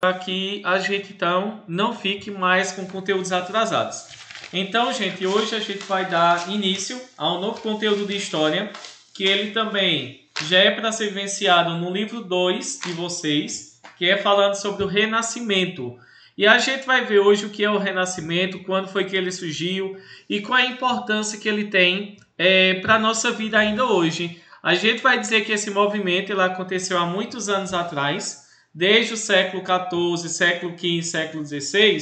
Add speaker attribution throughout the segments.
Speaker 1: para que a gente então não fique mais com conteúdos atrasados. Então, gente, hoje a gente vai dar início a um novo conteúdo de história, que ele também já é para ser vivenciado no livro 2 de vocês, que é falando sobre o Renascimento. E a gente vai ver hoje o que é o Renascimento, quando foi que ele surgiu e qual é a importância que ele tem para a nossa vida ainda hoje. A gente vai dizer que esse movimento ele aconteceu há muitos anos atrás, desde o século XIV, século XV, século XVI,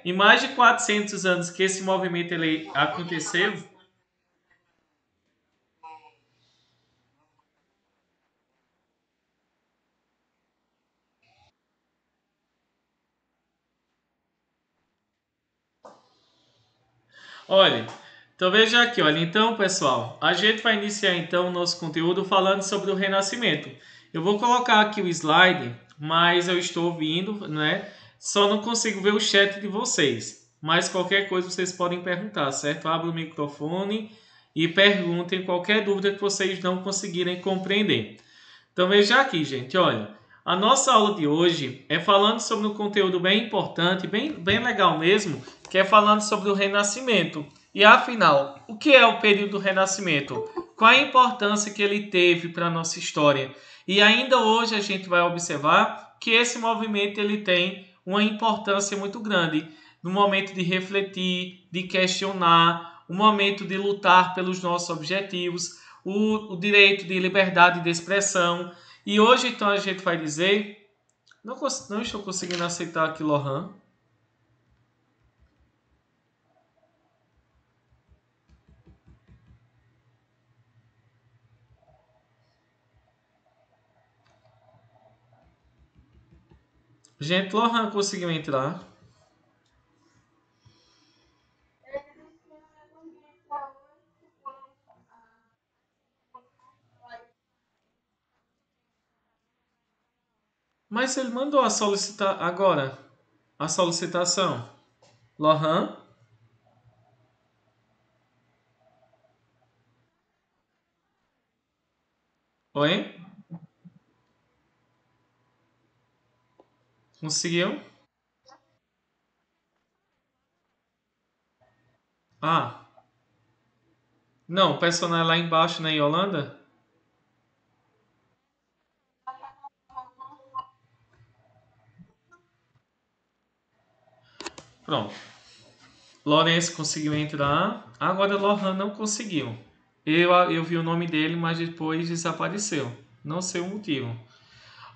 Speaker 1: em mais de 400 anos que esse movimento ele aconteceu. Olha, então veja aqui, olha, então pessoal, a gente vai iniciar então o nosso conteúdo falando sobre o Renascimento. Eu vou colocar aqui o slide, mas eu estou ouvindo, né? Só não consigo ver o chat de vocês. Mas qualquer coisa vocês podem perguntar, certo? Abra o microfone e perguntem qualquer dúvida que vocês não conseguirem compreender. Então veja aqui, gente, olha. A nossa aula de hoje é falando sobre um conteúdo bem importante, bem legal mesmo, que é falando sobre o Renascimento. E afinal, o que é o período do Renascimento? Qual a importância que ele teve para a nossa história? E ainda hoje a gente vai observar que esse movimento ele tem uma importância muito grande no momento de refletir, de questionar, o momento de lutar pelos nossos objetivos, o direito de liberdade de expressão. E hoje, então, a gente vai dizer. Não estou conseguindo aceitar aqui, Lohan. Gente, Lohan conseguiu entrar. Mas ele mandou a solicitar agora. A solicitação. Lohan? Oi? Conseguiu? Ah. Não, o personagem lá embaixo, na Yolanda? Pronto. Lourenço conseguiu entrar. Agora Lohan não conseguiu. Eu vi o nome dele, mas depois desapareceu. Não sei o motivo.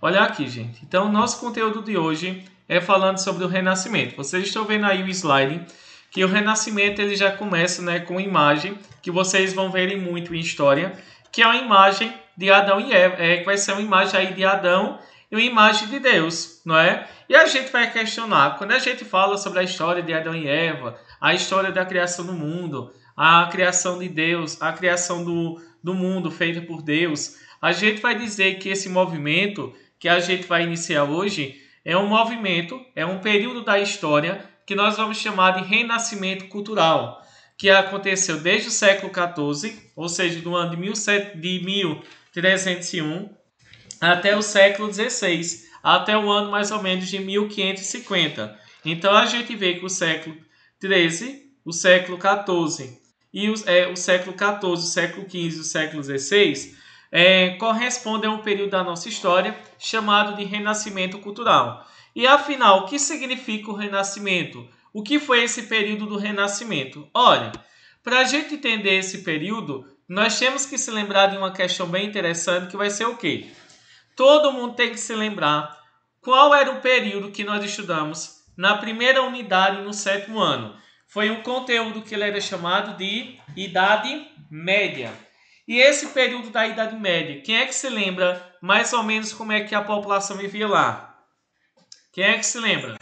Speaker 1: Olha aqui, gente. Então, nosso conteúdo de hoje é falando sobre o Renascimento. Vocês estão vendo aí o slide que o Renascimento ele já começa, né, com imagem que vocês vão verem muito em história, que é uma imagem de Adão e Eva, que vai ser uma imagem aí de Adão e uma imagem de Deus, não é? E a gente vai questionar, quando a gente fala sobre a história de Adão e Eva, a história da criação do mundo, a criação de Deus, a criação do mundo feita por Deus, a gente vai dizer que esse movimento que a gente vai iniciar hoje é um movimento, é um período da história que nós vamos chamar de renascimento cultural, que aconteceu desde o século XIV, ou seja, do ano de 1301 até o século XVI, até o ano mais ou menos de 1550. Então a gente vê que o século XIII, o século XIV e o século XIV, o século XV e o século XVI corresponde a um período da nossa história chamado de Renascimento Cultural. E afinal, o que significa o Renascimento? O que foi esse período do Renascimento? Olha, para a gente entender esse período, nós temos que se lembrar de uma questão bem interessante que vai ser o quê? Todo mundo tem que se lembrar qual era o período que nós estudamos na primeira unidade no sétimo ano. Foi um conteúdo que ele era chamado de Idade Média. E esse período da Idade Média, quem é que se lembra mais ou menos como é que a população vivia lá? Quem é que se lembra?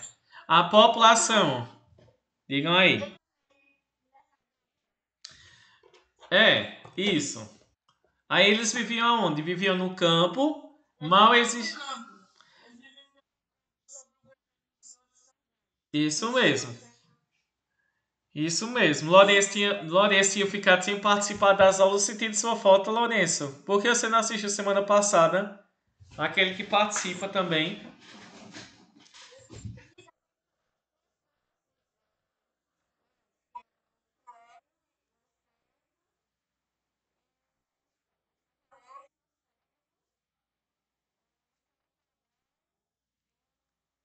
Speaker 1: A população. Digam aí. Isso. Aí eles viviam aonde? Viviam no campo, mal existia. Isso mesmo. Isso mesmo. Lourenço tinha ficado sem participar das aulas sentindo sua falta, Lourenço. Por que você não assistiu semana passada? Aquele que participa também.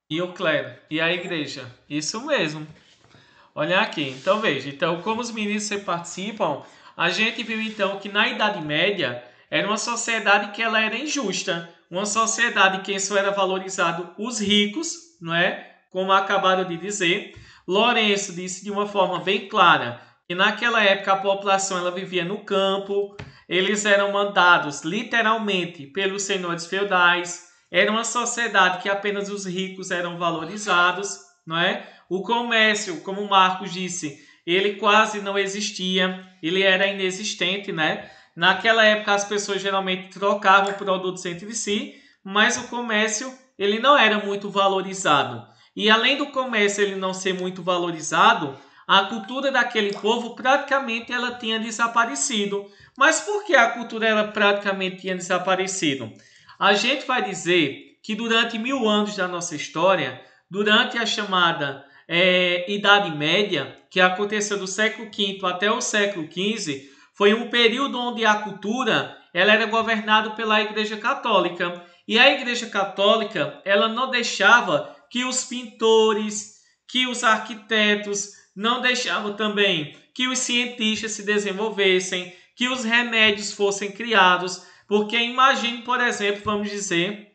Speaker 1: E o clero. E a igreja. Isso mesmo. Olha aqui. Então veja. Então, como os ministros sempre participam, a gente viu então que na Idade Média era uma sociedade que ela era injusta. Uma sociedade que só era valorizado os ricos, não é? Como acabaram de dizer. Lourenço disse de uma forma bem clara que naquela época a população ela vivia no campo, eles eram mandados literalmente pelos senhores feudais, era uma sociedade que apenas os ricos eram valorizados, não é? O comércio, como o Marcos disse, ele quase não existia, ele era inexistente, né? Naquela época as pessoas geralmente trocavam produtos entre si, mas o comércio ele não era muito valorizado. E além do comércio ele não ser muito valorizado, a cultura daquele povo praticamente ela tinha desaparecido. Mas por que a cultura ela praticamente tinha desaparecido? A gente vai dizer que durante 1000 anos da nossa história, durante a chamada Idade Média, que aconteceu do século V até o século XV, foi um período onde a cultura ela era governada pela Igreja Católica. E a Igreja Católica ela não deixava que os pintores, que os arquitetos, não deixavam também que os cientistas se desenvolvessem, que os remédios fossem criados. Porque imagine, por exemplo, vamos dizer,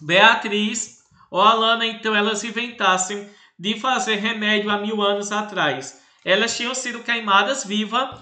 Speaker 1: Beatriz ou Alana, então elas inventassem de fazer remédio há 1000 anos atrás. Elas tinham sido queimadas vivas,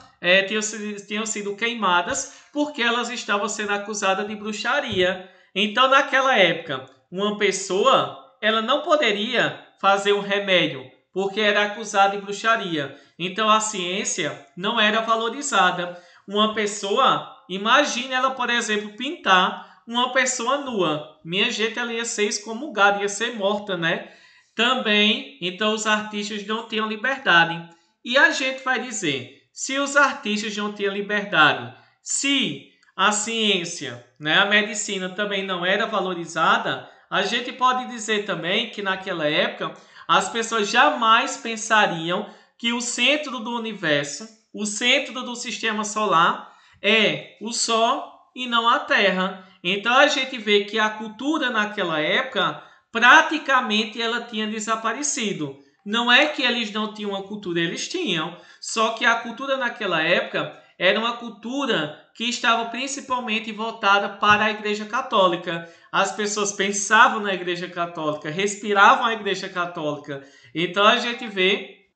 Speaker 1: tinham sido queimadas porque elas estavam sendo acusadas de bruxaria. Então, naquela época, uma pessoa ela não poderia fazer um remédio porque era acusada de bruxaria. Então, a ciência não era valorizada. Uma pessoa, imagine ela, por exemplo, pintar uma pessoa nua. Minha gente, ela ia ser excomungada, ia ser morta, né? Também, então, os artistas não tinham liberdade. E a gente vai dizer, se os artistas não tinham liberdade, se a ciência, né, a medicina também não era valorizada, a gente pode dizer também que naquela época as pessoas jamais pensariam que o centro do universo, o centro do sistema solar é o Sol e não a Terra. Então a gente vê que a cultura naquela época praticamente ela tinha desaparecido. Não é que eles não tinham uma cultura, eles tinham. Só que a cultura naquela época era uma cultura que estava principalmente voltada para a Igreja Católica. As pessoas pensavam na Igreja Católica, respiravam a Igreja Católica. Então a gente vê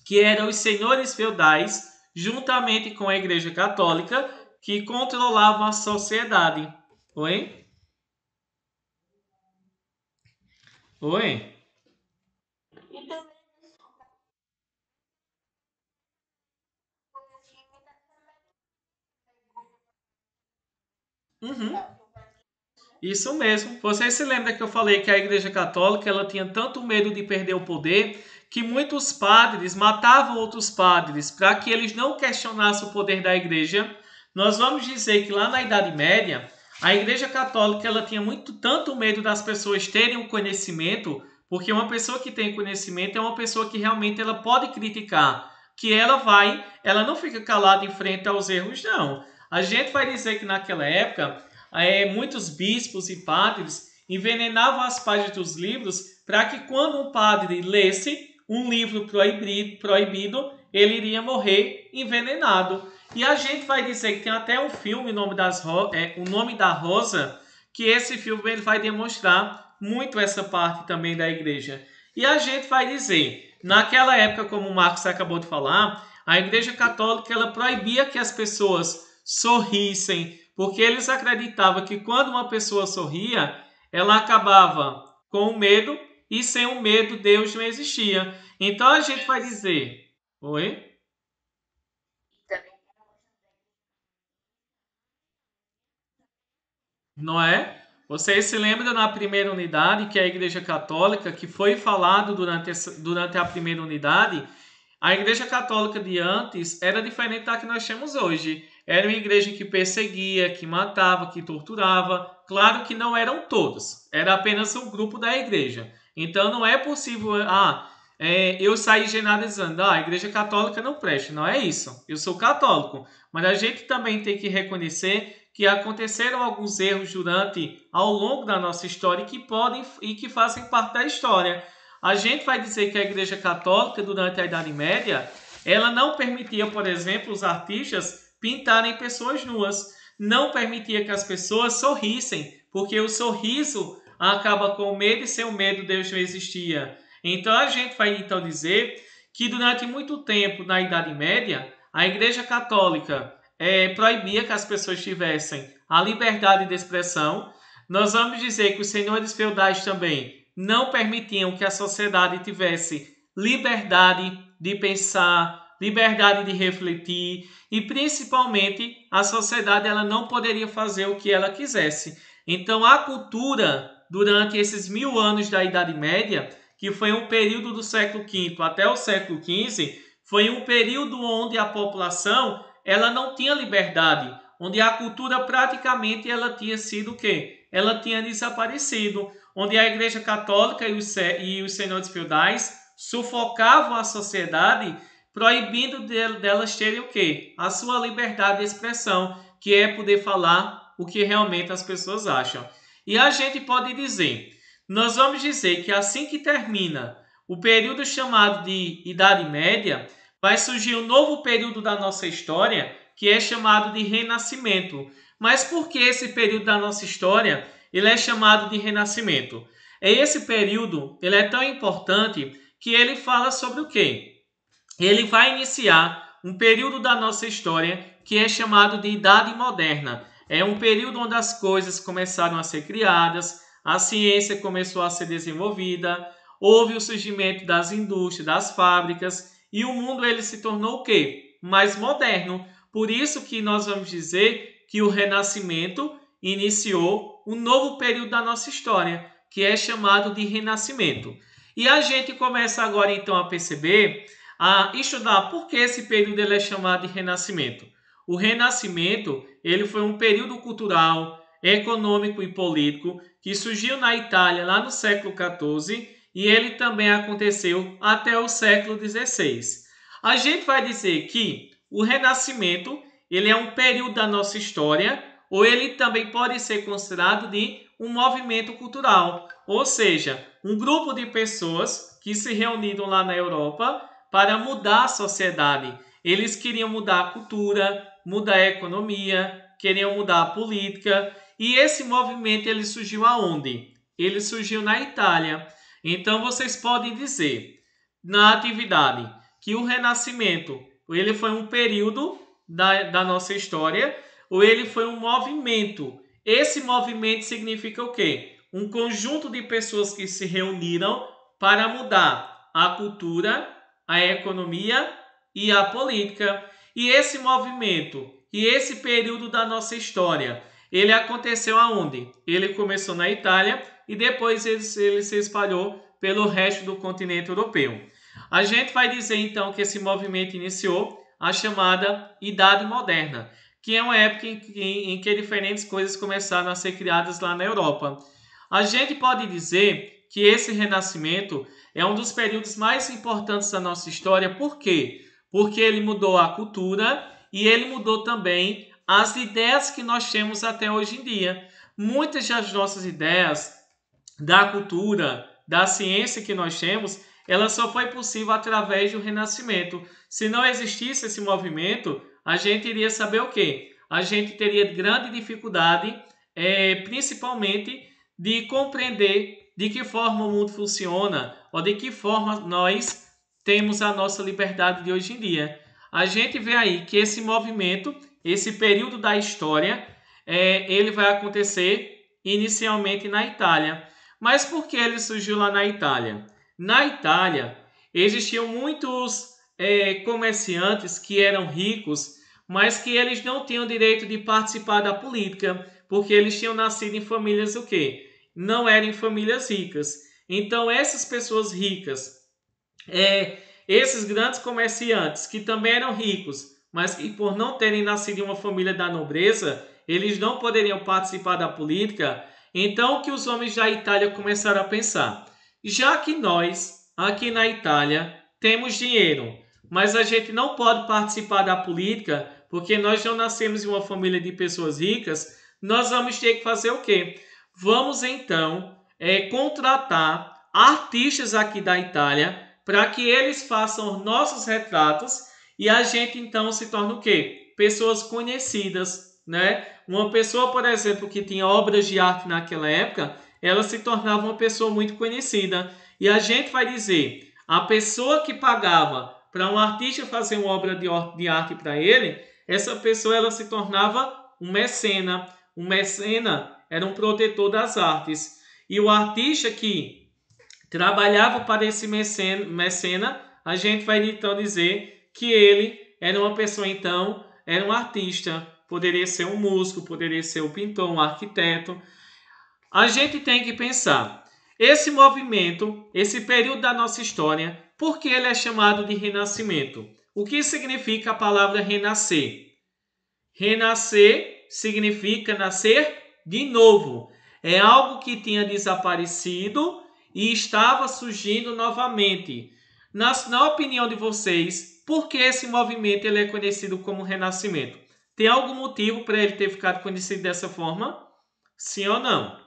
Speaker 1: que eram os senhores feudais, juntamente com a Igreja Católica, que controlavam a sociedade. Oi? Oi? Uhum. Isso mesmo. Você se lembra que eu falei que a Igreja Católica ela tinha tanto medo de perder o poder que muitos padres matavam outros padres para que eles não questionassem o poder da Igreja? Nós vamos dizer que lá na Idade Média, a Igreja Católica ela tinha muito tanto medo das pessoas terem o conhecimento, porque uma pessoa que tem conhecimento é uma pessoa que realmente ela pode criticar, que ela não fica calada em frente aos erros, não. A gente vai dizer que naquela época muitos bispos e padres envenenavam as páginas dos livros para que quando um padre lesse um livro proibido, ele iria morrer envenenado. E a gente vai dizer que tem até um filme, O Nome da Rosa, que esse filme ele vai demonstrar muito essa parte também da igreja. E a gente vai dizer, naquela época, como o Marcos acabou de falar, a igreja católica ela proibia que as pessoas sorrissem, porque eles acreditavam que quando uma pessoa sorria, ela acabava com o medo e sem o medo Deus não existia. Então a gente vai dizer, oi? Não é? Vocês se lembram na primeira unidade, que é a Igreja Católica, que foi falado durante a primeira unidade, a Igreja Católica de antes era diferente da que nós temos hoje. Era uma igreja que perseguia, que matava, que torturava. Claro que não eram todos, era apenas um grupo da igreja. Então não é possível, eu sair generalizando, a Igreja Católica não presta. Não é isso. Eu sou católico, mas a gente também tem que reconhecer que aconteceram alguns erros ao longo da nossa história que podem e que fazem parte da história. A gente vai dizer que a Igreja Católica, durante a Idade Média, ela não permitia, por exemplo, os artistas pintarem pessoas nuas, não permitia que as pessoas sorrissem, porque o sorriso acaba com o medo e sem o medo Deus não existia. Então a gente vai então dizer que durante muito tempo na Idade Média, a Igreja Católica proibia que as pessoas tivessem a liberdade de expressão. Nós vamos dizer que os senhores feudais também não permitiam que a sociedade tivesse liberdade de pensar, liberdade de refletir e principalmente a sociedade ela não poderia fazer o que ela quisesse. Então a cultura durante esses 1000 anos da Idade Média, que foi um período do século V até o século XV, foi um período onde a população ela não tinha liberdade, onde a cultura praticamente ela tinha sido o quê? Ela tinha desaparecido, onde a Igreja Católica e os senhores feudais sufocavam a sociedade, proibindo delas terem o quê? A sua liberdade de expressão, que é poder falar o que realmente as pessoas acham. E a gente pode dizer, nós vamos dizer que assim que termina o período chamado de Idade Média, vai surgir um novo período da nossa história, que é chamado de Renascimento. Mas por que esse período da nossa história ele é chamado de Renascimento? Esse período ele é tão importante que ele fala sobre o quê? Ele vai iniciar um período da nossa história que é chamado de Idade Moderna. É um período onde as coisas começaram a ser criadas, a ciência começou a ser desenvolvida, houve o surgimento das indústrias, das fábricas, e o mundo ele se tornou o quê? Mais moderno. Por isso que nós vamos dizer que o Renascimento iniciou um novo período da nossa história, que é chamado de Renascimento. E a gente começa agora então a perceber, a estudar por que esse período ele é chamado de Renascimento. O Renascimento ele foi um período cultural, econômico e político que surgiu na Itália lá no século XIV e ele também aconteceu até o século XVI. A gente vai dizer que o Renascimento ele é um período da nossa história ou ele também pode ser considerado de um movimento cultural, ou seja, um grupo de pessoas que se reuniram lá na Europa para mudar a sociedade. Eles queriam mudar a cultura, mudar a economia, queriam mudar a política. E esse movimento ele surgiu aonde? Ele surgiu na Itália. Então vocês podem dizer na atividade que o Renascimento ele foi um período da nossa história ou ele foi um movimento. Esse movimento significa o quê? Um conjunto de pessoas que se reuniram para mudar a cultura, a economia e a política. E esse movimento e esse período da nossa história, ele aconteceu aonde? Ele começou na Itália e depois ele se espalhou pelo resto do continente europeu. A gente vai dizer então que esse movimento iniciou a chamada Idade Moderna, que é uma época em que diferentes coisas começaram a ser criadas lá na Europa. A gente pode dizer que esse Renascimento é um dos períodos mais importantes da nossa história. Por quê? Porque ele mudou a cultura e ele mudou também as ideias que nós temos até hoje em dia. Muitas das nossas ideias da cultura, da ciência que nós temos, ela só foi possível através do Renascimento. Se não existisse esse movimento, a gente iria saber o quê? A gente teria grande dificuldade, principalmente, de compreender de que forma o mundo funciona ou de que forma nós temos a nossa liberdade de hoje em dia. A gente vê aí que esse movimento, esse período da história, ele vai acontecer inicialmente na Itália. Mas por que ele surgiu lá na Itália? Na Itália, existiam muitos comerciantes que eram ricos, mas que eles não tinham direito de participar da política, porque eles tinham nascido em famílias o quê? Não eram famílias ricas. Então, essas pessoas ricas, esses grandes comerciantes que também eram ricos, mas que por não terem nascido em uma família da nobreza, eles não poderiam participar da política. Então, o que os homens da Itália começaram a pensar? Já que nós, aqui na Itália, temos dinheiro, mas a gente não pode participar da política porque nós não nascemos em uma família de pessoas ricas, nós vamos ter que fazer o quê? Vamos então contratar artistas aqui da Itália para que eles façam os nossos retratos e a gente então se torna o quê? Pessoas conhecidas, né? Uma pessoa, por exemplo, que tinha obras de arte naquela época, ela se tornava uma pessoa muito conhecida. E a gente vai dizer, a pessoa que pagava para um artista fazer uma obra de arte para ele, essa pessoa ela se tornava um mecena. Um mecena era um protetor das artes. E o artista que trabalhava para esse mecena, a gente vai então dizer que ele era uma pessoa, então, era um artista. Poderia ser um músico, poderia ser um pintor, um arquiteto. A gente tem que pensar, esse movimento, esse período da nossa história, por que ele é chamado de Renascimento? O que significa a palavra renascer? Renascer significa nascer de novo. É algo que tinha desaparecido e estava surgindo novamente. Na opinião de vocês, por que esse movimento ele é conhecido como Renascimento? Tem algum motivo para ele ter ficado conhecido dessa forma? Sim ou não?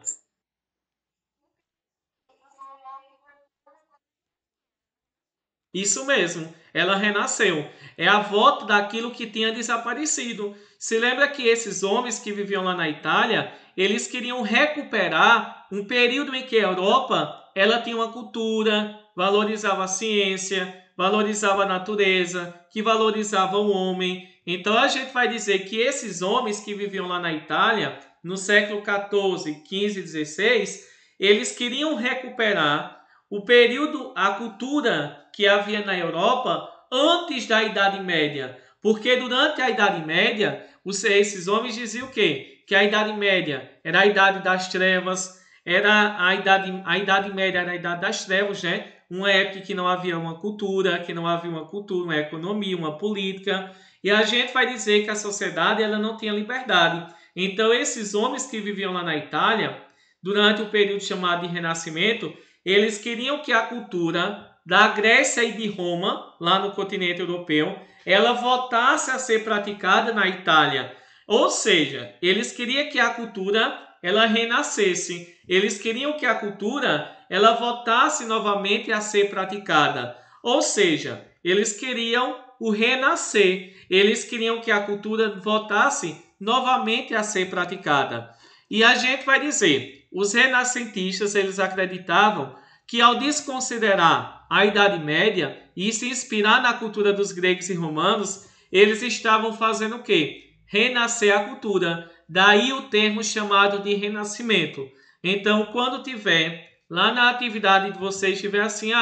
Speaker 1: Isso mesmo, ela renasceu. É a volta daquilo que tinha desaparecido. Se lembra que esses homens que viviam lá na Itália, eles queriam recuperar um período em que a Europa ela tinha uma cultura, valorizava a ciência, valorizava a natureza, que valorizava o homem. Então a gente vai dizer que esses homens que viviam lá na Itália, no século 14, 15 e 16, eles queriam recuperar o período, a cultura que havia na Europa antes da Idade Média. Porque durante a Idade Média, esses homens diziam o quê? Que a Idade Média era a Idade das Trevas, era a Idade Média era a Idade das Trevas, né? Uma época que não havia uma cultura, uma economia, uma política. E a gente vai dizer que a sociedade ela não tinha liberdade. Então, esses homens que viviam lá na Itália, durante o período chamado de Renascimento, eles queriam que a cultura da Grécia e de Roma, lá no continente europeu, ela voltasse a ser praticada na Itália. Ou seja, eles queriam que a cultura ela renascesse. Eles queriam que a cultura ela voltasse novamente a ser praticada. Ou seja, eles queriam o renascer. Eles queriam que a cultura voltasse novamente a ser praticada. E a gente vai dizer, os renascentistas eles acreditavam que ao desconsiderar a Idade Média e se inspirar na cultura dos gregos e romanos, eles estavam fazendo o quê? Renascer a cultura. Daí o termo chamado de renascimento. Então, quando tiver lá na atividade de vocês, tiver assim,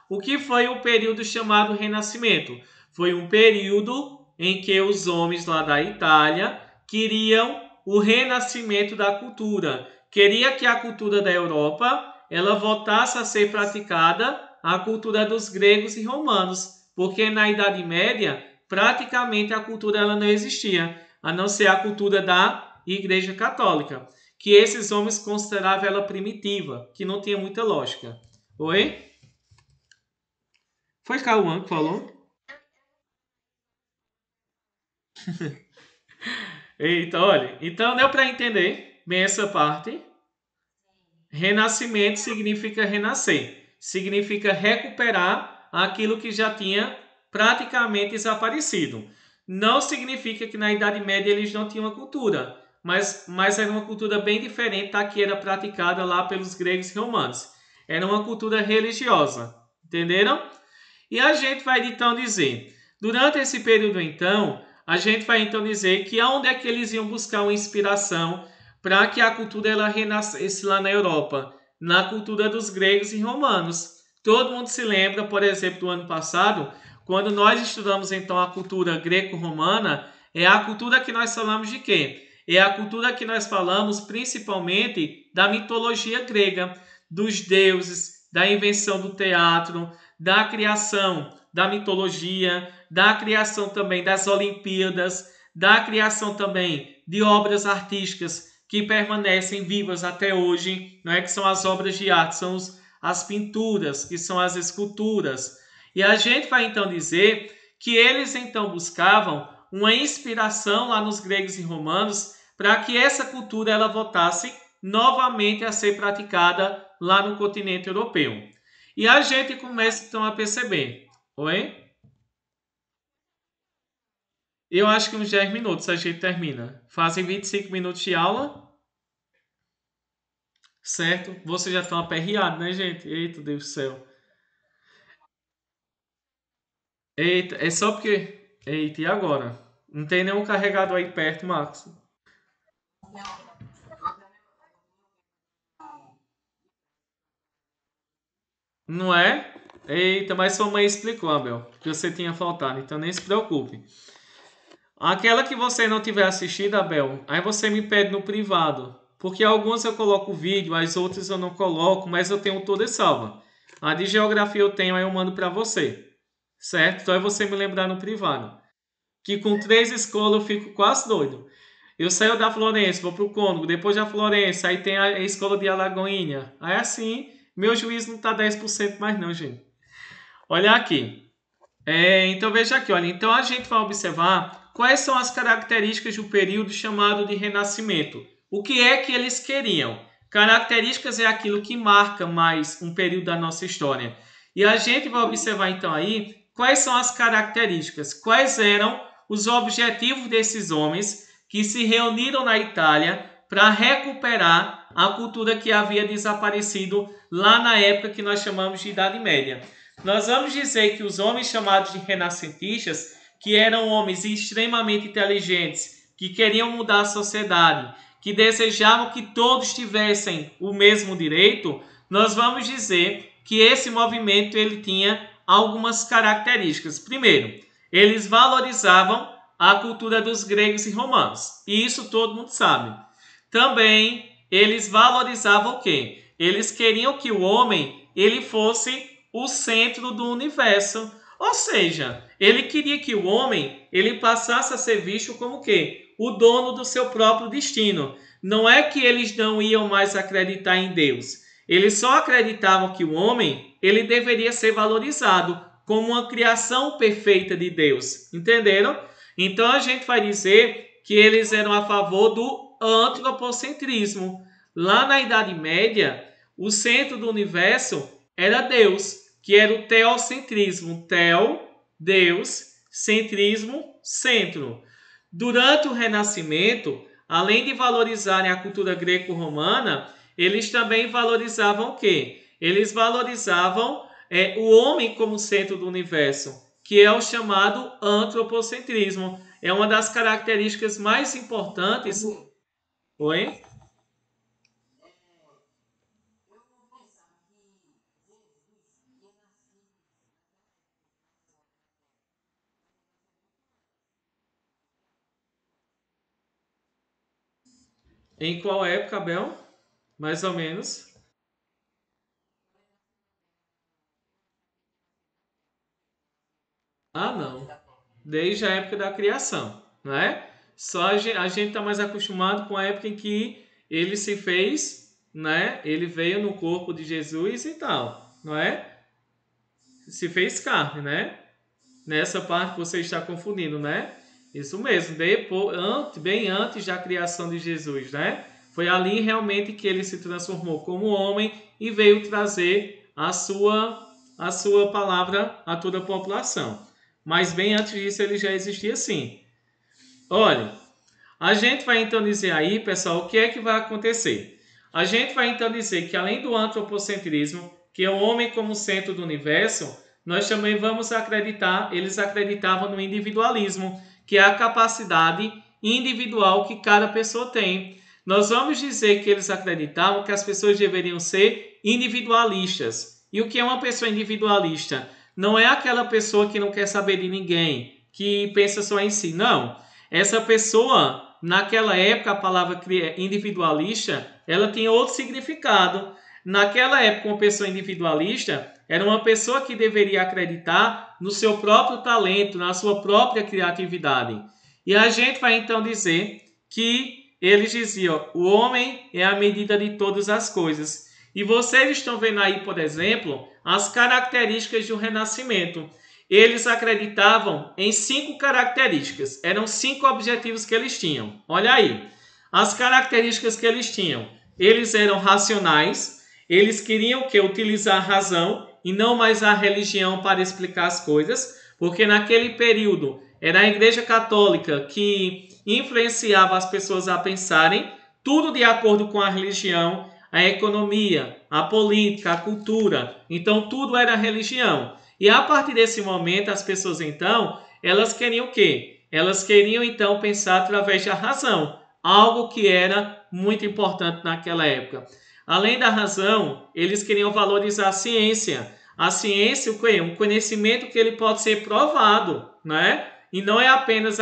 Speaker 1: o que foi o período chamado renascimento? Foi um período em que os homens lá da Itália queriam o renascimento da cultura. Queria que a cultura da Europa ela voltasse a ser praticada a cultura dos gregos e romanos, porque na Idade Média praticamente a cultura ela não existia, a não ser a cultura da Igreja Católica, que esses homens consideravam ela primitiva, que não tinha muita lógica. Oi? Foi Cauã que falou? Eita, olha, então deu para entender bem essa parte. Renascimento significa renascer, significa recuperar aquilo que já tinha praticamente desaparecido. Não significa que na Idade Média eles não tinham uma cultura, mas era uma cultura bem diferente da que era praticada lá pelos gregos e romanos. Era uma cultura religiosa, entenderam? E a gente vai então dizer, durante esse período então, a gente vai então dizer que aonde é que eles iam buscar uma inspiração para que a cultura ela renascesse lá na Europa, na cultura dos gregos e romanos. Todo mundo se lembra, por exemplo, do ano passado, quando nós estudamos então a cultura greco-romana, é a cultura que nós falamos de quê? É a cultura que nós falamos principalmente da mitologia grega, dos deuses, da invenção do teatro, da criação da mitologia, da criação também das Olimpíadas, da criação também de obras artísticas que permanecem vivas até hoje, não é? Que são as obras de arte, são as pinturas, que são as esculturas. E a gente vai então dizer que eles então buscavam uma inspiração lá nos gregos e romanos para que essa cultura ela voltasse novamente a ser praticada lá no continente europeu. E a gente começa então a perceber. Oi? Eu acho que uns 10 minutos a gente termina. Fazem 25 minutos de aula, certo? Vocês já estão aperreados, né, gente? Eita, Deus do céu. Eita, é só porque. Eita, e agora? Não tem nenhum carregador aí perto, Marcos. Não é? Eita, mas sua mãe explicou, Abel, que você tinha faltado, então nem se preocupe. Aquela que você não tiver assistido, Abel, aí você me pede no privado. Porque algumas eu coloco o vídeo, as outras eu não coloco, mas eu tenho todas salva. A de geografia eu tenho, aí eu mando para você. Certo? Então é você me lembrar no privado. Que com 3 escolas eu fico quase doido. Eu saio da Florença, vou pro Cônigo, depois da Florença, aí tem a escola de Alagoinha. Aí assim, meu juízo não tá 10% mais não, gente. Olha aqui. Então veja aqui, olha. Então a gente vai observar quais são as características do período chamado de Renascimento. O que é que eles queriam? Características é aquilo que marca mais um período da nossa história. E a gente vai observar então aí quais são as características, quais eram os objetivos desses homens que se reuniram na Itália para recuperar a cultura que havia desaparecido lá na época que nós chamamos de Idade Média. Nós vamos dizer que os homens chamados de renascentistas, que eram homens extremamente inteligentes, que queriam mudar a sociedade, que desejavam que todos tivessem o mesmo direito, nós vamos dizer que esse movimento ele tinha algumas características. Primeiro, eles valorizavam a cultura dos gregos e romanos. E isso todo mundo sabe. Também eles valorizavam o quê? Eles queriam que o homem ele fosse o centro do universo. Ou seja, ele queria que o homem ele passasse a ser visto como o quê? O dono do seu próprio destino. Não é que eles não iam mais acreditar em Deus. Eles só acreditavam que o homem ele deveria ser valorizado como uma criação perfeita de Deus. Entenderam? Então a gente vai dizer que eles eram a favor do antropocentrismo. Lá na Idade Média, o centro do universo era Deus, que era o teocentrismo. Teo, Deus, centrismo, centro. Durante o Renascimento, além de valorizarem a cultura greco-romana, eles também valorizavam o quê? Eles valorizavam o homem como centro do universo, que é o chamado antropocentrismo. É uma das características mais importantes. Oi? Em qual época, Bel? Mais ou menos. Ah, não. Desde a época da criação, não é? Só a gente está mais acostumado com a época em que ele se fez, né? Ele veio no corpo de Jesus e tal, não é? Se fez carne, né? Nessa parte que você está confundindo, né? Isso mesmo, depois, bem antes da criação de Jesus, né? Foi ali realmente que ele se transformou como homem e veio trazer a sua palavra a toda a população. Mas bem antes disso ele já existia sim. Olha, a gente vai então dizer aí, pessoal, o que é que vai acontecer? A gente vai então dizer que além do antropocentrismo, que é o homem como centro do universo, nós também vamos acreditar, eles acreditavam no individualismo, que é a capacidade individual que cada pessoa tem. Nós vamos dizer que eles acreditavam que as pessoas deveriam ser individualistas. E o que é uma pessoa individualista? Não é aquela pessoa que não quer saber de ninguém, que pensa só em si. Não. Essa pessoa, naquela época, a palavra individualista, ela tinha outro significado. Naquela época, uma pessoa individualista era uma pessoa que deveria acreditar no seu próprio talento, na sua própria criatividade. E a gente vai então dizer que eles diziam: o homem é a medida de todas as coisas. E vocês estão vendo aí, por exemplo, as características do Renascimento. eles acreditavam em 5 características. Eram 5 objetivos que eles tinham. Olha aí, as características que eles tinham. Eles eram racionais, eles queriam que utilizar a razão e não mais a religião para explicar as coisas, porque naquele período era a Igreja Católica que influenciava as pessoas a pensarem tudo de acordo com a religião, a economia, a política, a cultura. Então tudo era religião. E a partir desse momento as pessoas então, elas queriam o quê? Elas queriam então pensar através da razão, algo que era muito importante naquela época. Além da razão, eles queriam valorizar a ciência. A ciência, o quê? Um conhecimento que ele pode ser provado, né? E não é apenas,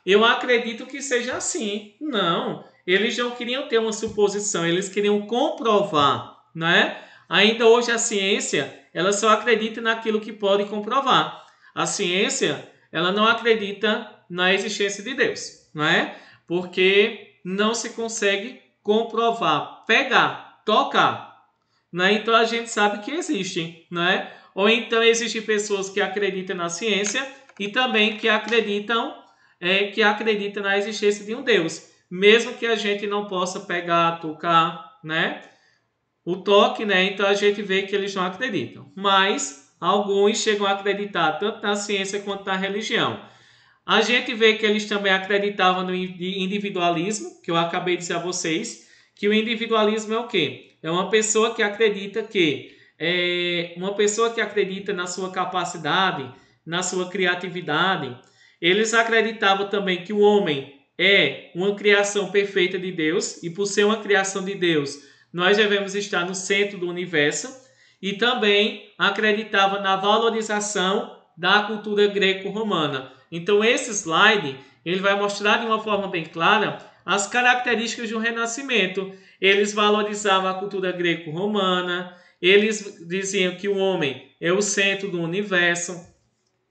Speaker 1: eu acredito que seja assim. Não, eles não queriam ter uma suposição, eles queriam comprovar, né? Ainda hoje a ciência, ela só acredita naquilo que pode comprovar. A ciência, ela não acredita na existência de Deus, não é? Porque não se consegue comprovar, pegar, tocar, né? Então a gente sabe que existe, né? Ou então existem pessoas que acreditam na ciência e também que acreditam na existência de um Deus, mesmo que a gente não possa pegar, tocar, né? O toque, né? Então a gente vê que eles não acreditam, mas alguns chegam a acreditar tanto na ciência quanto na religião. A gente vê que eles também acreditavam no individualismo, que eu acabei de dizer a vocês, que o individualismo é o quê? É uma pessoa que acredita na sua capacidade, na sua criatividade. Eles acreditavam também que o homem é uma criação perfeita de Deus, e por ser uma criação de Deus, nós devemos estar no centro do universo, e também acreditavam na valorização da cultura greco-romana. Então esse slide ele vai mostrar de uma forma bem clara as características do Renascimento. Eles valorizavam a cultura greco-romana, eles diziam que o homem é o centro do universo,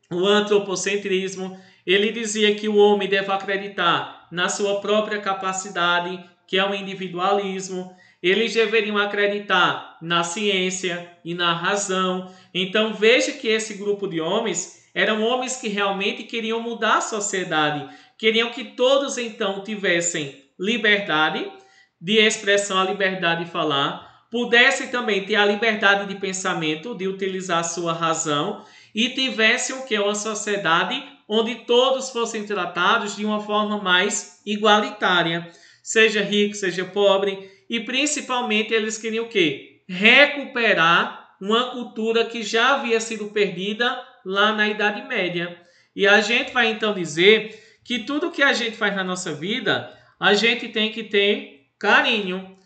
Speaker 1: o antropocentrismo. Ele dizia que o homem deve acreditar na sua própria capacidade, que é o individualismo. Eles deveriam acreditar na ciência e na razão. Então veja que esse grupo de homens eram homens que realmente queriam mudar a sociedade, queriam que todos então tivessem liberdade de expressão, a liberdade de falar, pudessem também ter a liberdade de pensamento, de utilizar a sua razão, e tivessem o que? Uma sociedade onde todos fossem tratados de uma forma mais igualitária, seja rico, seja pobre, e principalmente eles queriam o quê? Recuperar uma cultura que já havia sido perdida lá na Idade Média. E a gente vai então dizer que tudo que a gente faz na nossa vida, a gente tem que ter carinho.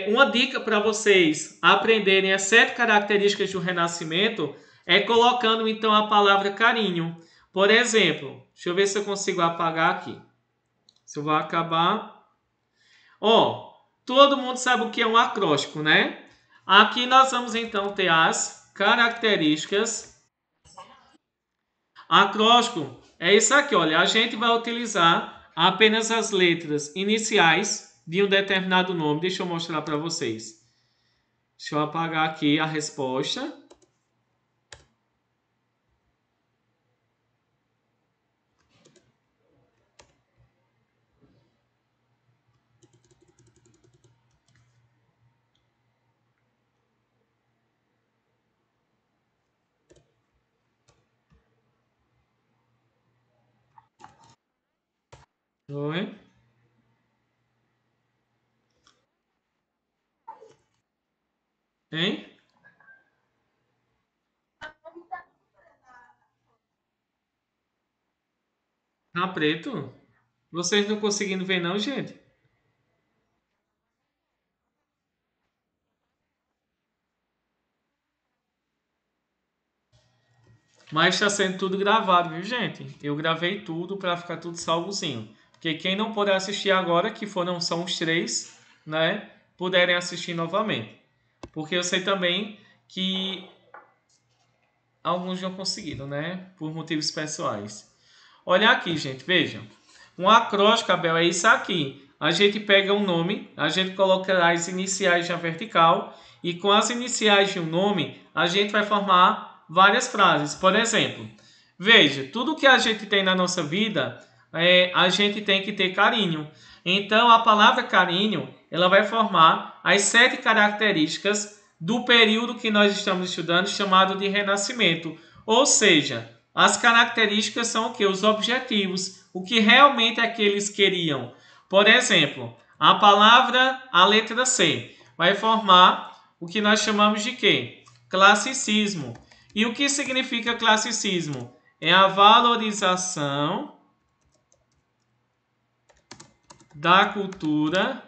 Speaker 1: Uma dica para vocês aprenderem as 7 características do Renascimento é colocando então a palavra carinho. Por exemplo, deixa eu ver se eu consigo apagar aqui. Se eu vou acabar. Todo mundo sabe o que é um acróstico, né? Aqui nós vamos então ter as características. Acróstico é isso aqui, olha. A gente vai utilizar apenas as letras iniciais de um determinado nome. Deixa eu mostrar para vocês. Deixa eu apagar aqui a resposta. Oi. Hein? Tá preto? Vocês não conseguindo ver não, gente? Mas está sendo tudo gravado, viu, gente? Eu gravei tudo para ficar tudo salvozinho. Porque quem não puder assistir agora, que foram só os 3, né? Puderem assistir novamente. Porque eu sei também que alguns não conseguiram, né? Por motivos pessoais. Olha aqui, gente, vejam. Um acróstico, Abel, é isso aqui. A gente pega um nome, a gente coloca as iniciais na vertical e com as iniciais de um nome, a gente vai formar várias frases. Por exemplo, Veja, tudo que a gente tem na nossa vida, a gente tem que ter carinho. Então, a palavra carinho, ela vai formar as 7 características do período que nós estamos estudando, chamado de Renascimento. Ou seja, as características são o que? Os objetivos, o que realmente é que eles queriam. Por exemplo, a letra C, vai formar o que nós chamamos de quê? Classicismo. E o que significa classicismo? É a valorização da cultura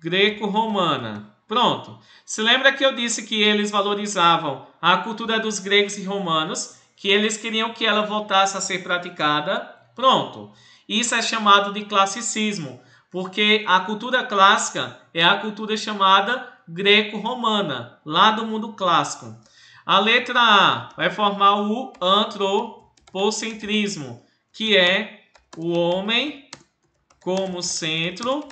Speaker 1: greco-romana. Pronto. Se lembra que eu disse que eles valorizavam a cultura dos gregos e romanos, que eles queriam que ela voltasse a ser praticada? Pronto. Isso é chamado de classicismo, porque a cultura clássica é a cultura chamada greco-romana, lá do mundo clássico. A letra A vai formar o antropocentrismo, que é o homem como centro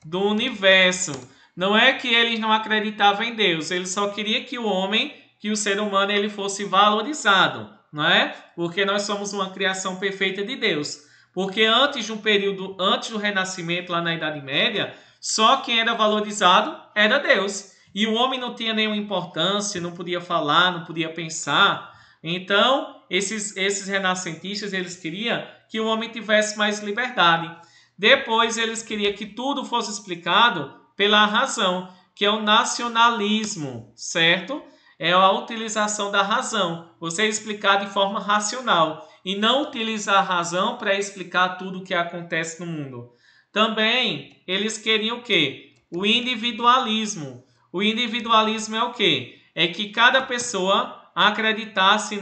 Speaker 1: do universo. Não é que eles não acreditavam em Deus, eles só queriam que o homem, que o ser humano, ele fosse valorizado, não é? Porque nós somos uma criação perfeita de Deus. Porque antes de um período, antes do Renascimento, lá na Idade Média, só quem era valorizado era Deus. E o homem não tinha nenhuma importância, não podia falar, não podia pensar. Então, esses renascentistas, eles queriam que o homem tivesse mais liberdade. Depois, eles queriam que tudo fosse explicado pela razão, que é o nacionalismo, certo? É a utilização da razão, você explicar de forma racional e não utilizar a razão para explicar tudo o que acontece no mundo. Também eles queriam o quê? O individualismo. O individualismo é o quê? É que cada pessoa acreditasse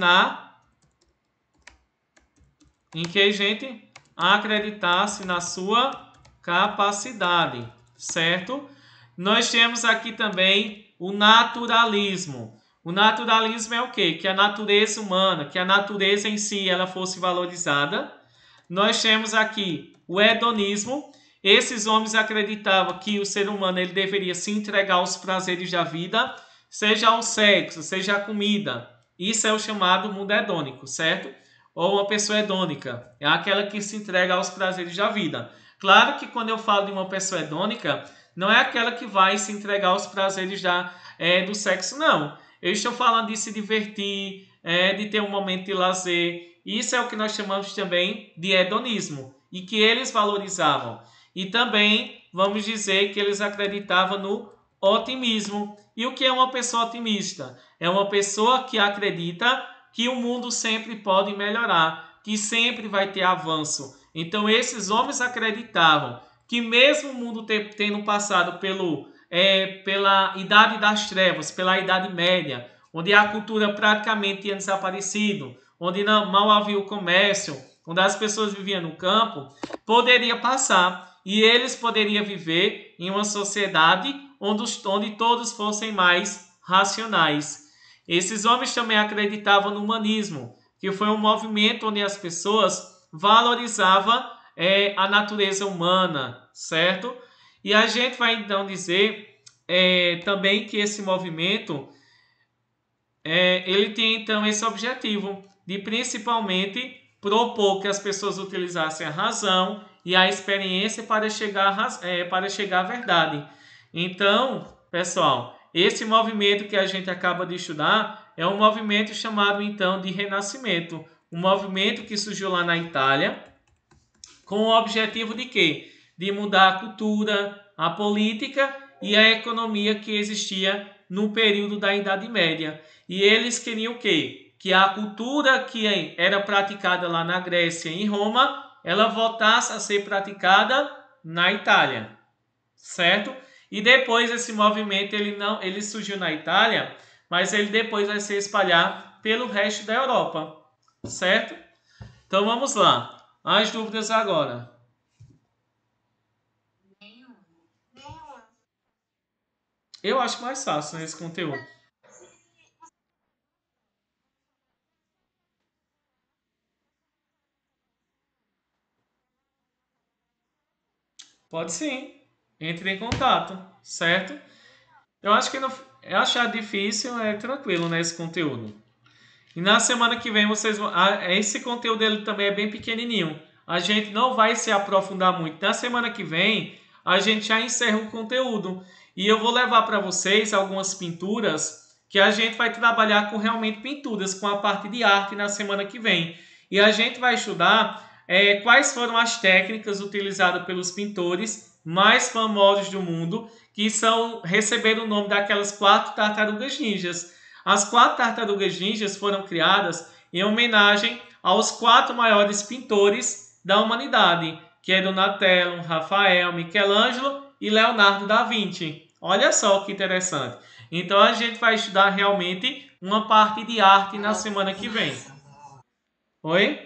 Speaker 1: em que, gente? Acreditasse na sua capacidade, certo? Nós temos aqui também o naturalismo. O naturalismo é o quê? Que a natureza humana, que a natureza em si ela fosse valorizada. Nós temos aqui o hedonismo. Esses homens acreditavam que o ser humano ele deveria se entregar aos prazeres da vida, seja ao sexo, seja a comida. Isso é o chamado mundo hedônico, certo? Ou uma pessoa hedônica, é aquela que se entrega aos prazeres da vida. Claro que quando eu falo de uma pessoa hedônica, não é aquela que vai se entregar aos prazeres do sexo, não. Eu estou falando de se divertir, de ter um momento de lazer. Isso é o que nós chamamos também de hedonismo e que eles valorizavam. E também vamos dizer que eles acreditavam no otimismo. E o que é uma pessoa otimista? É uma pessoa que acredita que o mundo sempre pode melhorar, que sempre vai ter avanço. Então esses homens acreditavam que mesmo o mundo tendo passado pela Idade das Trevas, pela Idade Média, onde a cultura praticamente tinha desaparecido, onde mal havia o comércio, onde as pessoas viviam no campo, poderia passar e eles poderiam viver em uma sociedade onde todos fossem mais racionais. Esses homens também acreditavam no humanismo, que foi um movimento onde as pessoas valorizavam a natureza humana, certo? E a gente vai então dizer também que esse movimento ele tem então esse objetivo de principalmente propor que as pessoas utilizassem a razão e a experiência para chegar à verdade. Então, pessoal, esse movimento que a gente acaba de estudar é um movimento chamado então de Renascimento, um movimento que surgiu lá na Itália com o objetivo de quê? De mudar a cultura, a política e a economia que existia no período da Idade Média. E eles queriam o quê? Que a cultura que era praticada lá na Grécia e em Roma, ela voltasse a ser praticada na Itália, certo? E depois esse movimento ele surgiu na Itália, mas ele depois vai se espalhar pelo resto da Europa, certo? Então vamos lá. As dúvidas agora. Eu acho mais fácil, né, esse conteúdo. Pode sim. Entre em contato, certo? Eu acho que não, eu achar difícil é tranquilo, né, esse conteúdo. E na semana que vem vocês vão... esse conteúdo dele também é bem pequenininho. A gente não vai se aprofundar muito. Na semana que vem, a gente já encerra o conteúdo. E eu vou levar para vocês algumas pinturas que a gente vai trabalhar com realmente pinturas, com a parte de arte na semana que vem. E a gente vai estudar quais foram as técnicas utilizadas pelos pintores mais famosos do mundo, que receberam o nome daquelas 4 tartarugas ninjas. As 4 tartarugas ninjas foram criadas em homenagem aos 4 maiores pintores da humanidade, que é Donatello, Rafael, Michelangelo e Leonardo da Vinci. Olha só que interessante. Então a gente vai estudar realmente uma parte de arte na semana que vem. Oi?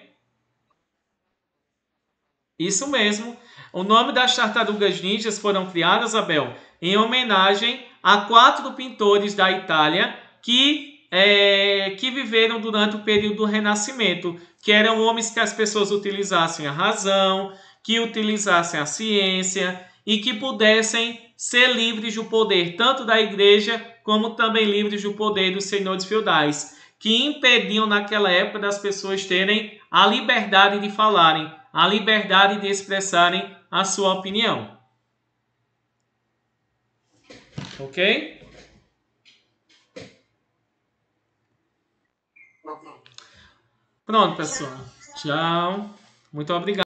Speaker 1: Isso mesmo. O nome das tartarugas ninjas foram criadas, Abel, em homenagem a 4 pintores da Itália que viveram durante o período do Renascimento, que eram homens que as pessoas utilizassem a razão, que utilizassem a ciência e que pudessem ser livres do poder tanto da igreja como também livres do poder dos senhores feudais, que impediam naquela época das pessoas terem a liberdade de falarem, a liberdade de expressarem a sua opinião. Ok? Pronto, pessoal. Tchau. Muito obrigado.